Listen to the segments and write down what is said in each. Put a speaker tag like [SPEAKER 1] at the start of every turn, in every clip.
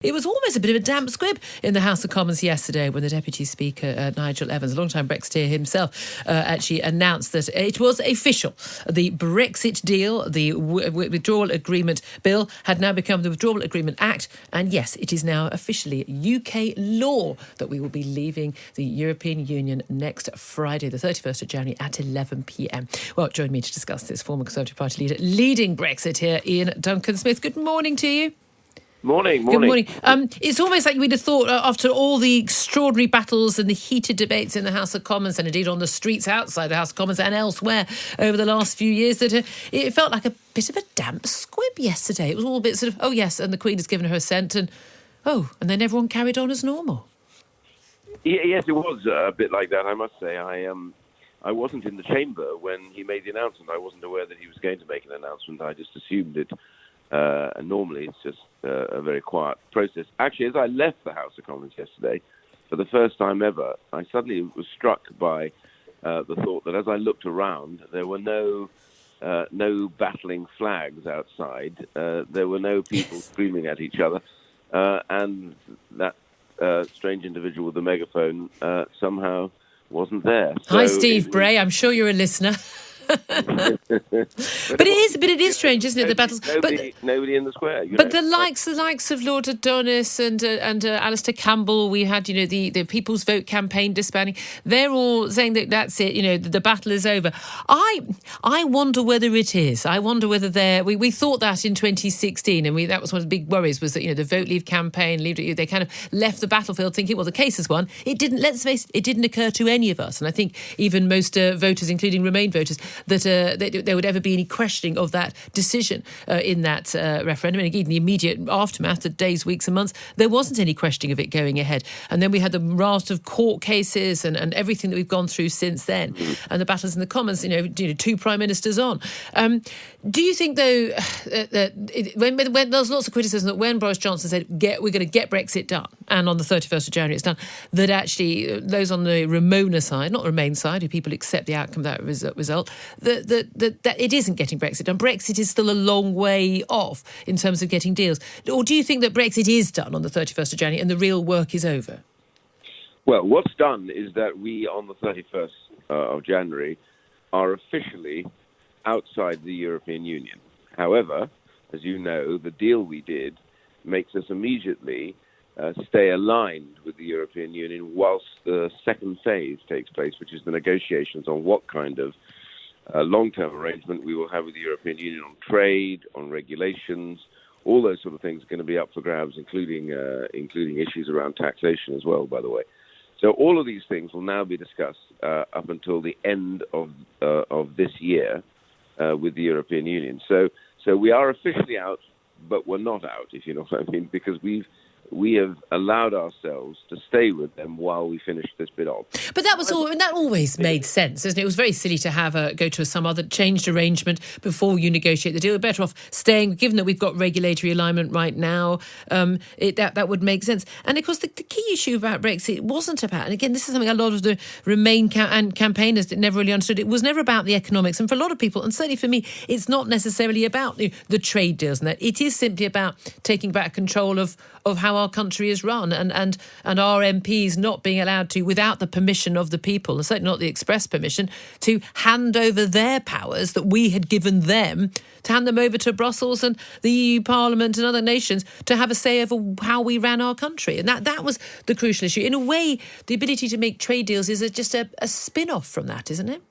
[SPEAKER 1] It was almost a bit of a damp squib in the House of Commons yesterday when the Deputy Speaker, Nigel Evans, a long-time Brexiteer himself, actually announced that it was official. The Brexit deal, the Withdrawal Agreement Bill, had now become the Withdrawal Agreement Act. And yes, it is now officially UK law that we will be leaving the European Union next Friday, the 31st of January at 11 p.m. Well, join me to discuss this, former Conservative Party leader leading Brexit here, Iain Duncan Smith. Good morning to you.
[SPEAKER 2] Morning.
[SPEAKER 1] Good morning. It's almost like we'd have thought after all the extraordinary battles and the heated debates in the House of Commons and indeed on the streets outside the House of Commons and elsewhere over the last few years that it felt like a bit of a damp squib yesterday. It was all a bit sort of, oh yes, and the Queen has given her assent and then everyone carried on as normal.
[SPEAKER 2] Yes, it was a bit like that, I must say. I wasn't in the chamber when he made the announcement. I wasn't aware that he was going to make an announcement. I just assumed it. And normally it's just a very quiet process. Actually, as I left the House of Commons yesterday, for the first time ever, I suddenly was struck by the thought that as I looked around, there were no battling flags outside. There were no people screaming at each other. And that strange individual with the megaphone somehow wasn't there.
[SPEAKER 1] Hi, Steve Bray. I'm sure you're a listener. But it is strange, isn't it? The battles,
[SPEAKER 2] nobody in the square.
[SPEAKER 1] But the likes of Lord Adonis and Alistair Campbell, we had the People's Vote campaign disbanding. They're all saying that that's it. The battle is over. I wonder whether it is. I wonder whether we thought that in 2016, and that was one of the big worries was that the Vote Leave campaign, they kind of left the battlefield thinking, well, the case is won. It didn't. Let's face it, it didn't occur to any of us, and I think even most voters, including Remain voters, that there would ever be any questioning of that decision in that referendum. And indeed, in the immediate aftermath, the days, weeks and months, there wasn't any questioning of it going ahead. And then we had the raft of court cases and everything that we've gone through since then, and the battles in the Commons, two prime ministers on. Do you think, though, that when there's lots of criticism that when Boris Johnson said, we're going to get Brexit done, and on the 31st of January it's done, that actually those on the Remona side, not the Remain side, who people accept the outcome of that result, that it isn't getting Brexit done. Brexit is still a long way off in terms of getting deals. Or do you think that Brexit is done on the 31st of January and the real work is over?
[SPEAKER 2] Well, what's done is that we, on the 31st of January, are officially outside the European Union. However, as you know, the deal we did makes us immediately stay aligned with the European Union whilst the second phase takes place, which is the negotiations on what kind of long-term arrangement we will have with the European Union on trade, on regulations. All those sort of things are going to be up for grabs, including issues around taxation as well, by the way. So all of these things will now be discussed up until the end of this year with the European Union. So we are officially out, but we're not out, if you know what I mean, because we have allowed ourselves to stay with them while we finish this bit off. But
[SPEAKER 1] that was all, and that always made sense, isn't it? It was very silly to have go to some other changed arrangement before you negotiate the deal. We're better off staying, given that we've got regulatory alignment right now. That would make sense. And of course, the key issue about Brexit wasn't about, and again, this is something a lot of the Remain campaigners that never really understood. It was never about the economics, and for a lot of people, and certainly for me, it's not necessarily about the trade deals and that. It is simply about taking back control of how our country is run and our MPs not being allowed to, without the permission of the people, and certainly not the express permission, to hand over their powers that we had given them, to hand them over to Brussels and the EU Parliament and other nations to have a say over how we ran our country. And that was the crucial issue. In a way, the ability to make trade deals is just a spin-off from that, isn't it?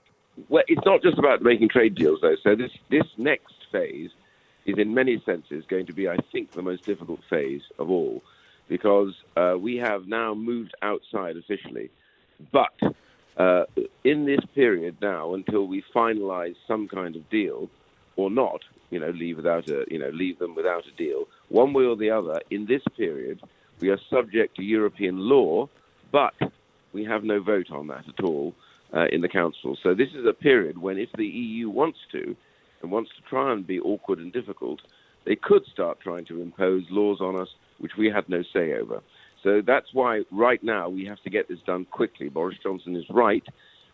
[SPEAKER 2] Well, it's not just about making trade deals, though. So this next phase is in many senses going to be, I think, the most difficult phase of all, because we have now moved outside officially. But in this period now, until we finalise some kind of deal, or not, leave them without a deal, one way or the other, in this period, we are subject to European law, but we have no vote on that at all in the Council. So this is a period when, if the EU wants to try and be awkward and difficult, they could start trying to impose laws on us which we had no say over. So that's why right now we have to get this done quickly. Boris Johnson is right.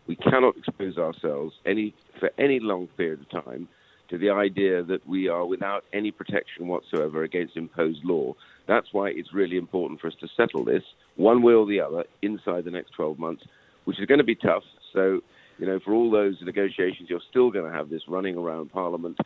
[SPEAKER 2] We cannot expose ourselves for any long period of time to the idea that we are without any protection whatsoever against imposed law. That's why it's really important for us to settle this one way or the other inside the next 12 months, which is going to be tough. So, for all those negotiations, you're still going to have this running around Parliament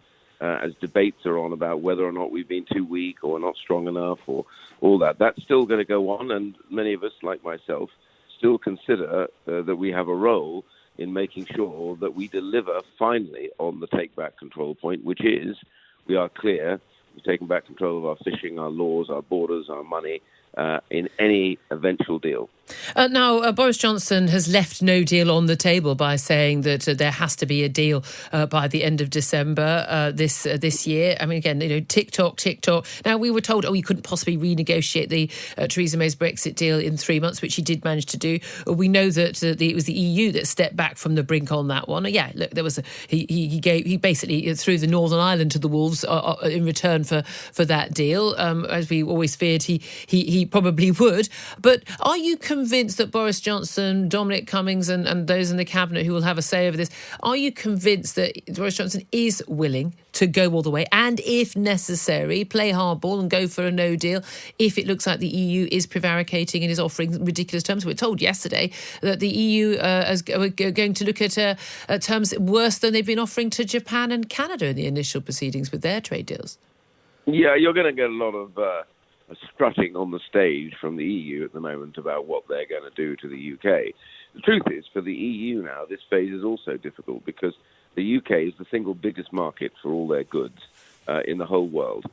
[SPEAKER 2] as debates are on about whether or not we've been too weak or not strong enough or all that. That's still going to go on, and many of us, like myself, still consider that we have a role in making sure that we deliver finally on the take-back control point, which is we are clear, we've taken back control of our fishing, our laws, our borders, our money, in any eventual deal.
[SPEAKER 1] Now, Boris Johnson has left no deal on the table by saying that there has to be a deal by the end of December this year. I mean, again, tick-tock. Now, we were told, you couldn't possibly renegotiate the Theresa May's Brexit deal in 3 months, which he did manage to do. We know that it was the EU that stepped back from the brink on that one. Yeah, look, there was he basically threw the Northern Ireland to the wolves in return for that deal, as we always feared he probably would. But are you convinced that Boris Johnson, Dominic Cummings and those in the cabinet who will have a say over this, are you convinced that Boris Johnson is willing to go all the way and, if necessary, play hardball and go for a no deal if it looks like the EU is prevaricating and is offering ridiculous terms? We were told yesterday that the EU is going to look at terms worse than they've been offering to Japan and Canada in the initial proceedings with their trade deals.
[SPEAKER 2] Yeah, you're going to get a lot of strutting on the stage from the EU at the moment about what they're going to do to the UK. The truth is, for the EU now, this phase is also difficult because the UK is the single biggest market for all their goods in the whole world.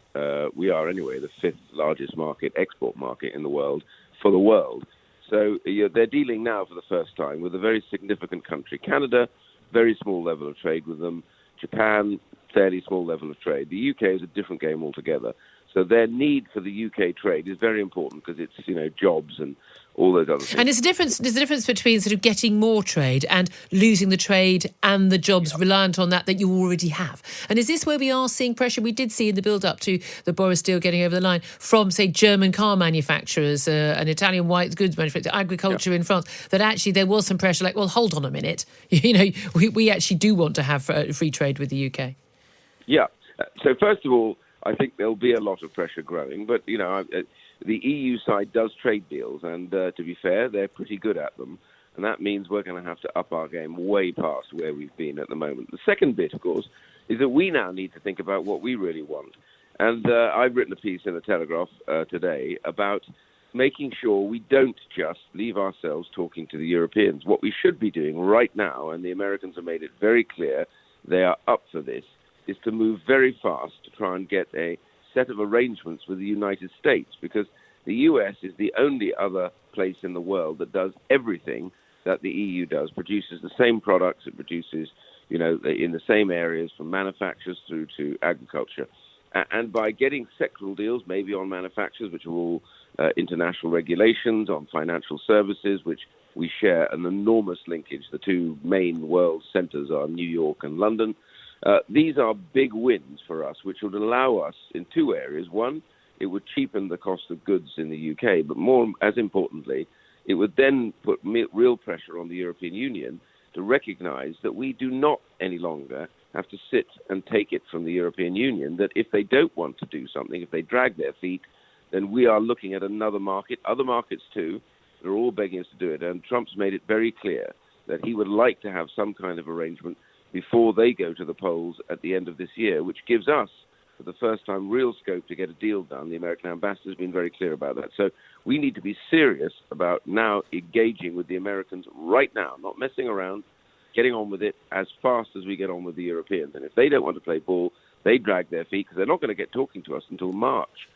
[SPEAKER 2] We are, anyway, the fifth largest export market in the world for the world. So they're dealing now for the first time with a very significant country. Canada, very small level of trade with them. Japan, fairly small level of trade. The UK is a different game altogether. So their need for the UK trade is very important because it's, jobs and all those other things.
[SPEAKER 1] And there's a difference between sort of getting more trade and losing the trade and the jobs reliant on that you already have. And is this where we are seeing pressure? We did see in the build-up to the Boris deal getting over the line from, say, German car manufacturers, and Italian white goods manufacturers, agriculture in France, that actually there was some pressure like, well, hold on a minute. We actually do want to have free trade with the UK.
[SPEAKER 2] Yeah. So first of all, I think there'll be a lot of pressure growing, but, the EU side does trade deals, and to be fair, they're pretty good at them, and that means we're going to have to up our game way past where we've been at the moment. The second bit, of course, is that we now need to think about what we really want, and I've written a piece in the Telegraph today about making sure we don't just leave ourselves talking to the Europeans. What we should be doing right now, and the Americans have made it very clear they are up for this, is to move very fast to try and get a set of arrangements with the United States, because the US is the only other place in the world that does everything that the EU does, produces the same products, it produces, in the same areas from manufacturers through to agriculture. And by getting sectoral deals, maybe on manufacturers, which are all international regulations, on financial services, which we share an enormous linkage. The two main world centers are New York and London. These are big wins for us, which would allow us in two areas. One, it would cheapen the cost of goods in the UK, but more as importantly, it would then put real pressure on the European Union to recognize that we do not any longer have to sit and take it from the European Union, that if they don't want to do something, if they drag their feet, then we are looking at another market, other markets too, that are all begging us to do it. And Trump's made it very clear that he would like to have some kind of arrangement before they go to the polls at the end of this year, which gives us, for the first time, real scope to get a deal done. The American ambassador has been very clear about that. So we need to be serious about now engaging with the Americans right now, not messing around, getting on with it as fast as we get on with the Europeans. And if they don't want to play ball, they drag their feet, because they're not going to get talking to us until March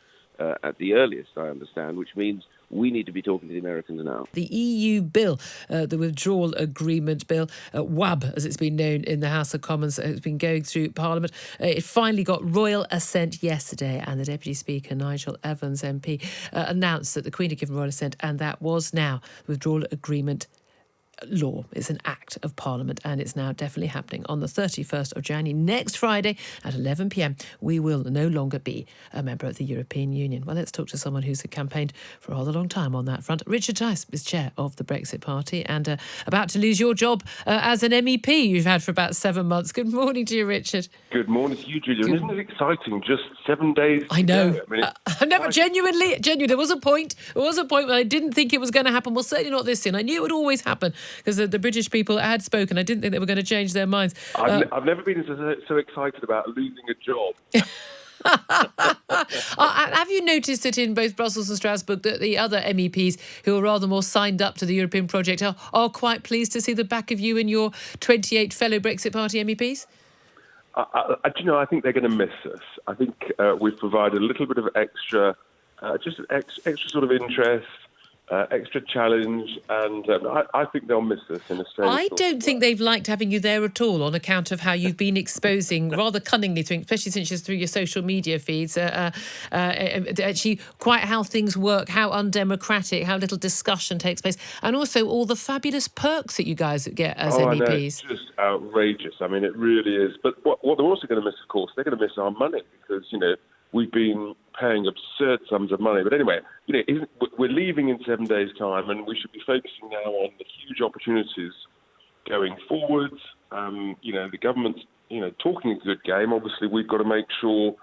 [SPEAKER 2] at the earliest, I understand, which means we need to be talking to the Americans now.
[SPEAKER 1] The EU bill, the Withdrawal Agreement bill, WAB, as it's been known in the House of Commons, has been going through Parliament. It finally got royal assent yesterday, and the Deputy Speaker, Nigel Evans MP, announced that the Queen had given royal assent, and that was now the Withdrawal Agreement law. It's an act of Parliament, and it's now definitely happening on the 31st of January. Next Friday at 11 p.m, we will no longer be a member of the European Union. Well, let's talk to someone who's campaigned for a rather long time on that front. Richard Tice is chair of the Brexit Party and about to lose your job as an MEP you've had for about 7 months. Good morning to you, Richard.
[SPEAKER 3] Good morning to you, Julia. Isn't it exciting? Just 7 days.
[SPEAKER 1] I know.
[SPEAKER 3] I mean,
[SPEAKER 1] I never genuinely. There was a point. There was a point when I didn't think it was going to happen. Well, certainly not this thing. I knew it would always happen because the British people had spoken. I didn't think they were going to change their minds.
[SPEAKER 3] I've never been so excited about losing a job.
[SPEAKER 1] Have you noticed that in both Brussels and Strasbourg that the other MEPs who are rather more signed up to the European project are quite pleased to see the back of you and your 28 fellow Brexit Party MEPs?
[SPEAKER 3] I think they're going to miss us. I think we've provided a little bit of extra sort of interest, extra challenge, and I think they'll miss us in a sense.
[SPEAKER 1] I don't think they've liked having you there at all on account of how you've been exposing rather cunningly, especially since it's through your social media feeds, actually quite how things work, how undemocratic, how little discussion takes place, and also all the fabulous perks that you guys get as MEPs.
[SPEAKER 3] I know, it's just outrageous. I mean, it really is. But what they're also going to miss, of course, they're going to miss our money because, we've been paying absurd sums of money. But anyway, we're leaving in 7 days' time, and we should be focusing now on the huge opportunities going forwards. The government's, talking a good game. Obviously, we've got to make sure,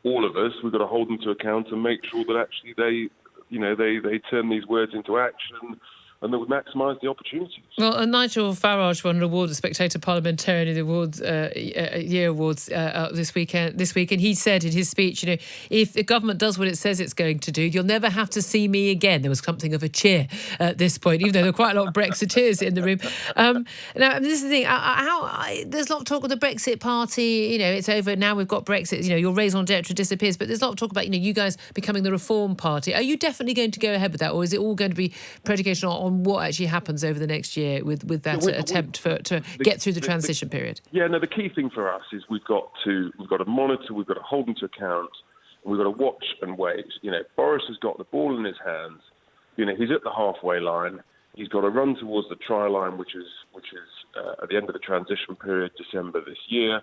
[SPEAKER 3] all of us, we've got to hold them to account and make sure that actually they turn these words into action and that we maximise the opportunities.
[SPEAKER 1] Well, Nigel Farage won an award, the Spectator Parliamentarian Awards, Year Awards this week, and he said in his speech, if the government does what it says it's going to do, you'll never have to see me again. There was something of a cheer at this point, even though there were quite a lot of Brexiteers in the room. Now, this is the thing. There's a lot of talk of the Brexit Party. It's over now. We've got Brexit. Your raison d'etre disappears. But there's a lot of talk about you guys becoming the Reform Party. Are you definitely going to go ahead with that, or is it all going to be predicated on what actually happens over the next year with that attempt to get through the transition period?
[SPEAKER 3] Yeah, no, the key thing for us is we've got to monitor, we've got to hold them to account, and we've got to watch and wait. Boris has got the ball in his hands. He's at the halfway line. He's got to run towards the try line, which is at the end of the transition period, December this year.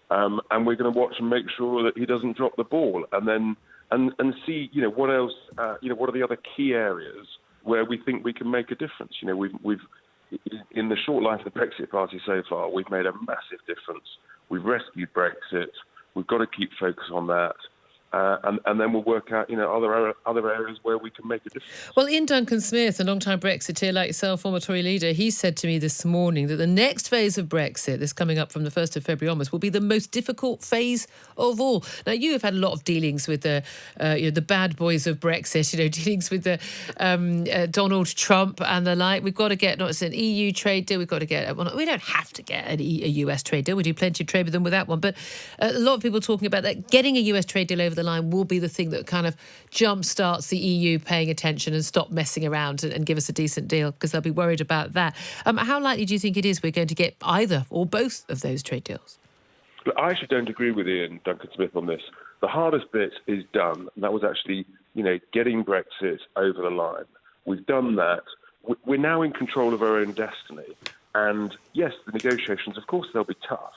[SPEAKER 3] And we're going to watch and make sure that he doesn't drop the ball, and then and see what else. What are the other key areas where we think we can make a difference. We've in the short life of the Brexit Party so far, we've made a massive difference. We've rescued Brexit. We've got to keep focus on that. And then we'll work out, other areas where we can make a difference.
[SPEAKER 1] Well, Iain Duncan Smith, a long-time Brexiteer like yourself, former Tory leader, he said to me this morning that the next phase of Brexit, this coming up from the 1st of February onwards, will be the most difficult phase of all. Now, you have had a lot of dealings with the bad boys of Brexit, dealings with the Donald Trump and the like. We've got to get not an EU trade deal. We've got to get we don't have to get a US trade deal. We do plenty of trade with them without one. But a lot of people talking about that getting a US trade deal over the line will be the thing that kind of jump-starts the EU paying attention and stop messing around and give us a decent deal, because they'll be worried about that. How likely do you think it is we're going to get either or both of those trade deals?
[SPEAKER 3] I actually don't agree with Iain Duncan Smith on this. The hardest bit is done, and that was actually, getting Brexit over the line. We've done that. We're now in control of our own destiny. And yes, the negotiations, of course, they'll be tough,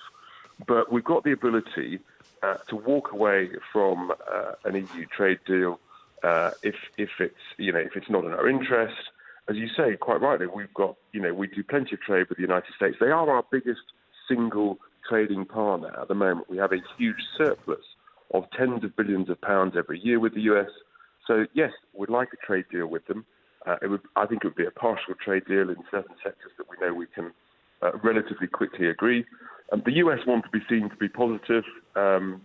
[SPEAKER 3] but we've got the ability to walk away from an EU trade deal if it's not in our interest. As you say, quite rightly, we've got we do plenty of trade with the United States. They are our biggest single trading partner at the moment. We have a huge surplus of tens of billions of pounds every year with the US. So yes, we'd like a trade deal with them. I think it would be a partial trade deal in certain sectors that we know we can relatively quickly agree. The US want to be seen to be positive, and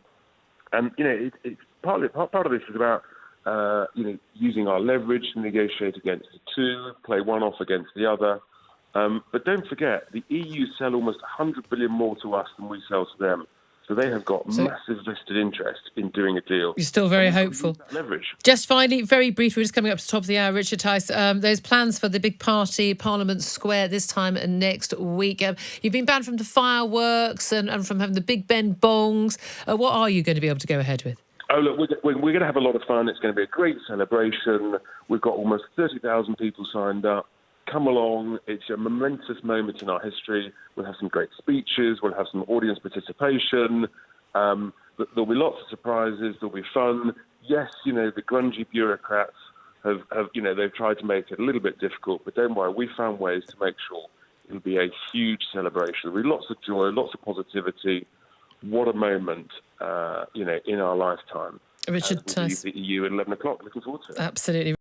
[SPEAKER 3] it's part of this is about using our leverage to negotiate against the two, play one off against the other. But don't forget, the EU sell almost 100 billion more to us than we sell to them. So they have got massive vested interest in doing a deal.
[SPEAKER 1] You're still very hopeful.
[SPEAKER 3] Leverage.
[SPEAKER 1] Just finally, very briefly, we're just coming up to the top of the hour, Richard Tice. Those plans for the big party, Parliament Square, this time next week. You've been banned from the fireworks and from having the Big Ben bongs. What are you going to be able to go ahead with?
[SPEAKER 3] Oh, look, we're going to have a lot of fun. It's going to be a great celebration. We've got almost 30,000 people signed up. come along. It's a momentous moment in our history. We'll have some great speeches. We'll have some audience participation. There'll be lots of surprises. There'll be fun. Yes, the grungy bureaucrats have they've tried to make it a little bit difficult, but don't worry, we found ways to make sure it'll be a huge celebration. There'll be lots of joy, lots of positivity. What a moment, in our lifetime.
[SPEAKER 1] Richard Tice.
[SPEAKER 3] The EU at 11 o'clock. Looking forward to it.
[SPEAKER 1] Absolutely.